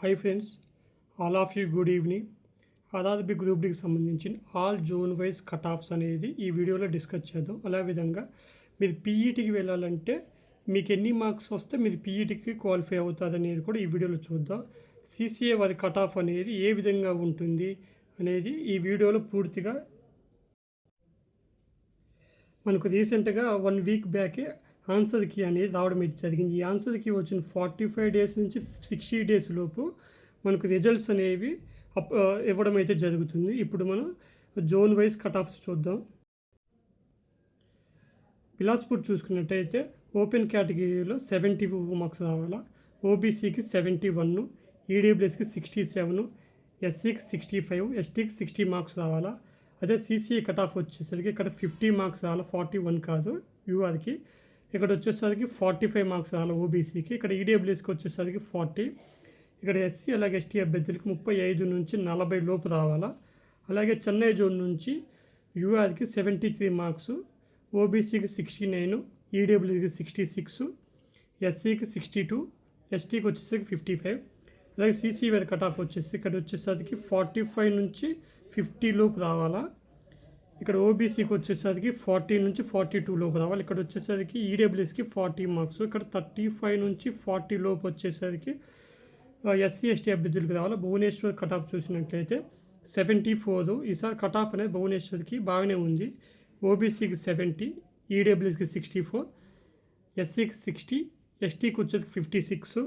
Hi friends, all of you good evening. RRB group డీకి సంబంధించిన all zone wise cut offs అనేది ఈ వీడియోలో డిస్కస్ చేద్దాం. విధంగా మీరు పీఈటీకి వెళ్ళాలంటే మీకు ఎన్ని మార్క్స్ వస్తే మీరు పీఈటీకి క్వాలిఫై అవుతుంది అనేది కూడా ఈ వీడియోలో చూద్దాం. సిసిఏ వారి కట్ ఆఫ్ అనేది ఏ విధంగా ఉంటుంది అనేది ఈ వీడియోలో పూర్తిగా మనకు రీసెంట్గా 1 వీక్ బ్యాకే ఆన్సర్ కీ అనేది రావడం జరిగింది. ఈ ఆన్సర్ కీ వచ్చిన 45 డేస్ నుంచి 60 డేస్ లోపు మనకు రిజల్ట్స్ అనేవి ఇవ్వడం అయితే జరుగుతుంది. ఇప్పుడు మనం జోన్ వైజ్ కట్ ఆఫ్స్ చూద్దాం. బిలాస్పూర్ చూసుకున్నట్టయితే ఓపెన్ కేటగిరీలో 74 మార్క్స్ రావాలా, ఓబీసీకి 71, ఈడబ్ల్యూఎస్కి 67, ఎస్సీకి 65, ఎస్టీకి 60 మార్క్స్ రావాలా. అదే సిసిఏ కట్ ఆఫ్ వచ్చేసరికి ఇక్కడ 50 మార్క్స్ రావాలి, 41 కాదు. యూఆర్కి ఇక్కడ వచ్చేసరికి 45 మార్క్స్ రావాలి ఓబీసీకి. ఇక్కడ ఈడబ్ల్యూఎస్కి వచ్చేసరికి 40. ఇక్కడ ఎస్సీ అలాగే ఎస్టీ అభ్యర్థులకి 35 నుంచి 40 లోపు రావాలా. అలాగే చెన్నై జోన్ నుంచి యూఆర్కి 73 మార్క్స్, ఓబీసీకి 69, ఈడబ్ల్యూకి 66, ఎస్సీకి 62, ఎస్టీకి వచ్చేసరికి 55. అలాగే సిసి వేర్ కట్ ఆఫ్ వచ్చేసి ఇక్కడ వచ్చేసరికి 45 నుంచి 50 లోపు రావాలా. ఇక్కడ ఓబీసీకి వచ్చేసరికి 40 నుంచి 42 లోపు రావాలి. ఇక్కడ వచ్చేసరికి ఈడబ్ల్యూఎస్కి 40 మార్క్స్, ఇక్కడ 35 నుంచి 40 లోపు వచ్చేసరికి ఎస్సీ ఎస్టీ అభ్యర్థులకు రావాలి. భువనేశ్వర్ కట్ ఆఫ్ చూసినట్లయితే 74. ఈసారి కట్ ఆఫ్ అనేది భువనేశ్వర్కి బాగానే ఉంది. ఓబీసీకి 70, ఈడబ్ల్యూఎస్కి 64, ఎస్సీకి 60, ఎస్టీకి వచ్చేసరికి 56.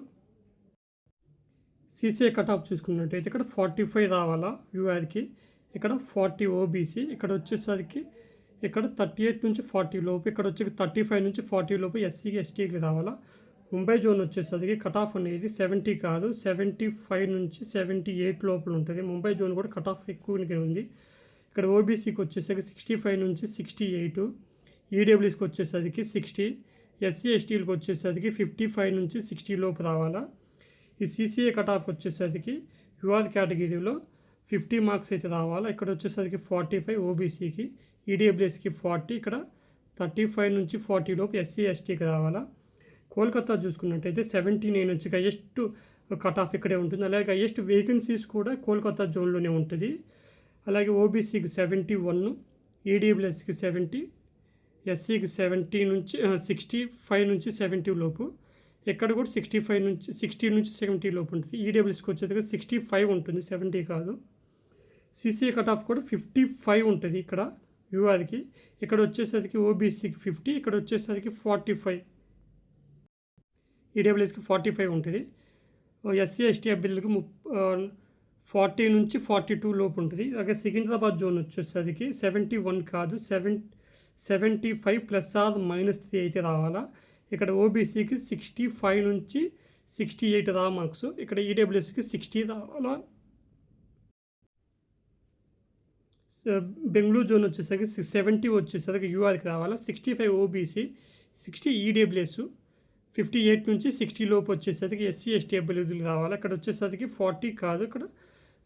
సిసిఏ కట్ ఆఫ్ చూసుకున్నట్టయితే ఇక్కడ 45 రావాలా యూఆర్కి, ఇక్కడ 40 ఓబీసీ, ఇక్కడ వచ్చేసరికి ఇక్కడ 38 నుంచి 40 లోపు, ఇక్కడ వచ్చి 35 నుంచి 40 లోపు ఎస్సీకి ఎస్టీకి రావాలా. ముంబై జోన్ వచ్చేసరికి కట్ ఆఫ్ అనేది 70 కాదు, 75 నుంచి 78 లోపల ఉంటుంది. ముంబై జోన్ కూడా కట్ ఆఫ్ ఎక్కువగా ఉంది. ఇక్కడ ఓబీసీకి వచ్చేసరికి 65 నుంచి 68, ఈడబ్ల్యూఎస్కి వచ్చేసరికి 60, ఎస్సీ ఎస్టీలకు వచ్చేసరికి 55 నుంచి 60 లోపు రావాలా. ఈ సిసిఏ కట్ ఆఫ్ వచ్చేసరికి యూఆర్ కేటగిరీలో 50 మార్క్స్ అయితే రావాలా. ఇక్కడ వచ్చేసరికి 45 ఓబీసీకి, ఈడబ్ల్యూఎస్కి 40, ఇక్కడ 35 నుంచి 40 లోపు ఎస్సీ ఎస్టీకి రావాలా. కోల్కతా చూసుకున్నట్టయితే 79 నుంచి హైయెస్ట్ కట్ ఆఫ్ ఇక్కడే ఉంటుంది. అలాగే హైయెస్ట్ వేకెన్సీస్ కూడా కోల్కతా జోన్లోనే ఉంటుంది. అలాగే ఓబీసీకి 71, ఈడబ్ల్యూఎస్కి 70, ఎస్సీకి 70 నుంచి 65 నుంచి 70 లోపు, ఎక్కడ కూడా 65 నుంచి 60 నుంచి 70 లోపు ఉంటుంది. ఈడబ్ల్యూఎస్కి వచ్చేసరికి 65 ఉంటుంది, 70 కాదు. సిసిఏ కట్ ఆఫ్ కూడా 55 ఉంటుంది ఇక్కడ యూఆర్కి. ఇక్కడ వచ్చేసరికి ఓబీసీకి 50, ఇక్కడ వచ్చేసరికి 45, ఈడబ్ల్యూఎస్కి 45 ఉంటుంది. ఎస్సీ ఎస్టీ అభ్యర్థులకు 40 నుంచి 42 లోపు ఉంటుంది. అలాగే సికింద్రాబాద్ జోన్ వచ్చేసరికి 71 కాదు, 75 ప్లస్ ఆర్ -3 అయితే రావాలా. ఇక్కడ ఓబీసీకి 65 నుంచి 68 రా మార్క్స్, ఇక్కడ ఈడబ్ల్యూఎస్కి 60 రావాలా. బెంగళూరు జోన్ వచ్చేసరికి 70 వచ్చేసరికి యూఆర్కి రావాలా. 65 ఓబీసీ, 60 ఈడబ్ల్యూఎస్, 58 నుంచి 60 లోపు వచ్చేసరికి ఎస్సీ ఎస్టీ అభ్యర్థులకు రావాలా. ఇక్కడ వచ్చేసరికి 40 కాదు, ఇక్కడ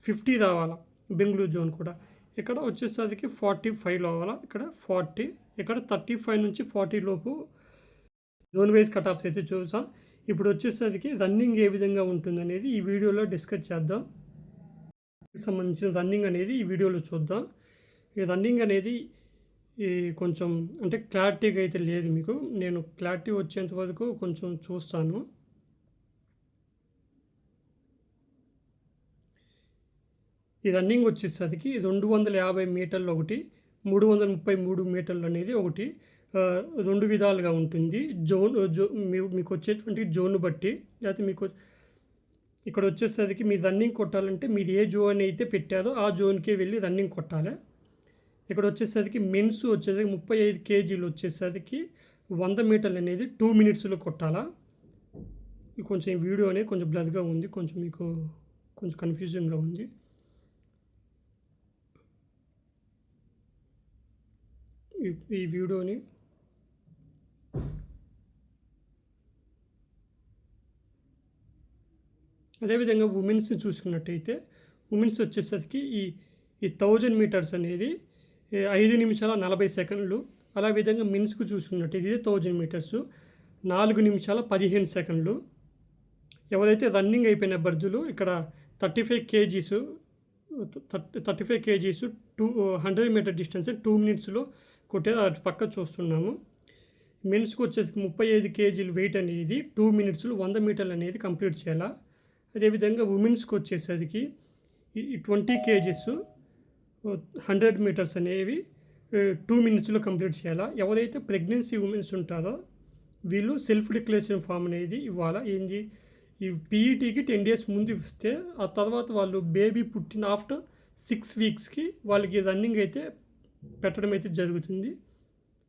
50 రావాలా. బెంగళూరు జోన్ కూడా ఇక్కడ వచ్చేసరికి 45 రావాలా, ఇక్కడ 40, ఇక్కడ 35 నుంచి 40 లోపు జోన్ వైజ్ కట్ ఆఫ్స్ అయితే చూసాం. ఇప్పుడు వచ్చేసరికి రన్నింగ్ ఏ విధంగా ఉంటుంది అనేది ఈ వీడియోలో డిస్కస్ చేద్దాం. సంబంధించిన రన్నింగ్ అనేది ఈ వీడియోలో చూద్దాం. ఈ రన్నింగ్ అనేది కొంచెం అంటే క్లారిటీగా అయితే లేదు, మీకు నేను క్లారిటీ వచ్చేంత వరకు కొంచెం చూస్తాను. ఈ రన్నింగ్ వచ్చేసరికి 250 మీటర్లు ఒకటి, 333 మీటర్లు అనేది ఒకటి, 2 విధాలుగా ఉంటుంది. మీకు వచ్చేటువంటి జోన్ బట్టి, లేకపోతే మీకు ఇక్కడ వచ్చేసరికి మీ రన్నింగ్ కొట్టాలంటే మీరు ఏ జోన్ అయితే పెట్టారో ఆ జోన్కే వెళ్ళి రన్నింగ్ కొట్టాలి. ఇక్కడ వచ్చేసరికి మెన్స్ వచ్చేసరికి 35 కేజీలు వచ్చేసరికి 100 మీటర్లు అనేది 2 మినిట్స్లో కొట్టాలా. కొంచెం ఈ వీడియో అనేది కొంచెం బ్లర్గా ఉంది, కొంచెం మీకు కొంచెం కన్ఫ్యూజన్గా ఉంది. ఈ వీడియోని అదేవిధంగా ఉమెన్స్ చూసుకున్నట్టయితే ఉమెన్స్ వచ్చేసరికి ఈ 1000 మీటర్స్ అనేది 5 నిమిషాల 40 సెకండ్లు. అలా విధంగా మెన్స్కు చూసుకున్నట్టయితే 1000 మీటర్స్ 4 నిమిషాల 15 సెకండ్లు. ఎవరైతే రన్నింగ్ అయిపోయిన అభ్యర్థులు ఇక్కడ 35 కేజీస్ 35 కేజీస్ 100 మీటర్ డిస్టెన్స్ 2 మినిట్స్లో కొట్టే అటు పక్క చూస్తున్నాము. మెన్స్కి వచ్చేసి 35 కేజీలు వెయిట్ అనేది 2 మినిట్స్లో 100 మీటర్లు అనేది కంప్లీట్ చేయాలా. అదేవిధంగా ఉమెన్స్కి వచ్చేసరికి 20 కేజీస్ 100 మీటర్స్ అనేవి 2 మినిట్స్లో కంప్లీట్ చేయాలా. ఎవరైతే ప్రెగ్నెన్సీ ఉమెన్స్ ఉంటారో వీళ్ళు సెల్ఫ్ డిక్లరేషన్ ఫామ్ అనేది ఇవ్వాలా. ఏంది ఈ పీఈటీకి 10 days ముందు ఇస్తే ఆ తర్వాత వాళ్ళు బేబీ పుట్టిన ఆఫ్టర్ 6 weeksకి వాళ్ళకి రన్నింగ్ అయితే పెట్టడం అయితే జరుగుతుంది.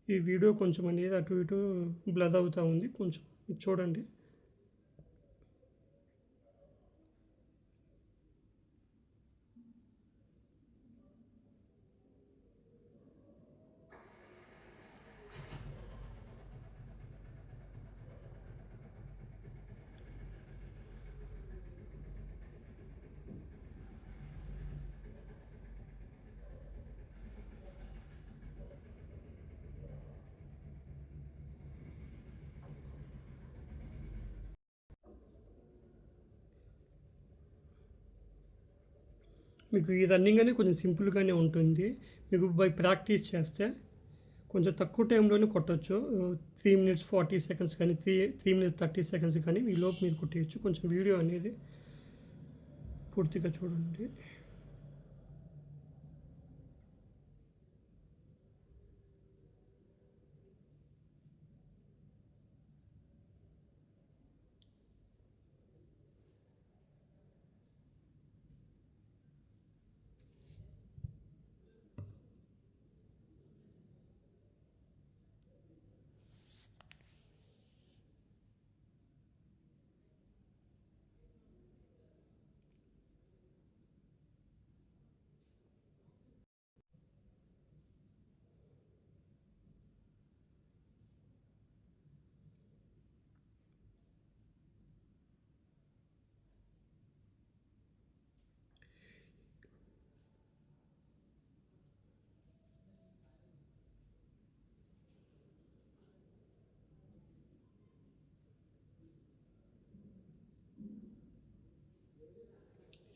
ఈ వీడియో కొంచెం అనేది అటు ఇటు బ్లర్ అవుతూ ఉంది, కొంచెం చూడండి. మీకు ఈ రన్నింగ్ అనేది కొంచెం సింపుల్గానే ఉంటుంది. మీకు బై ప్రాక్టీస్ చేస్తే కొంచెం తక్కువ టైంలోనే కొట్టచ్చు. 3 minutes 40 seconds కానీ 3 minutes 30 seconds కానీ ఈ లోపు మీరు కొట్టేయచ్చు. కొంచెం వీడియో అనేది పూర్తిగా చూడండి.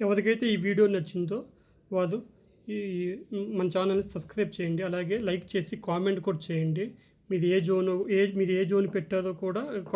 ఎవరికైతే ఈ వీడియో నచ్చిందో వారు ఈ మన ఛానల్ని సబ్స్క్రైబ్ చేయండి. అలాగే లైక్ చేసి కామెంట్ కూడా చేయండి. మీరు ఏ జోన్ పెట్టారో కూడా కామెంట్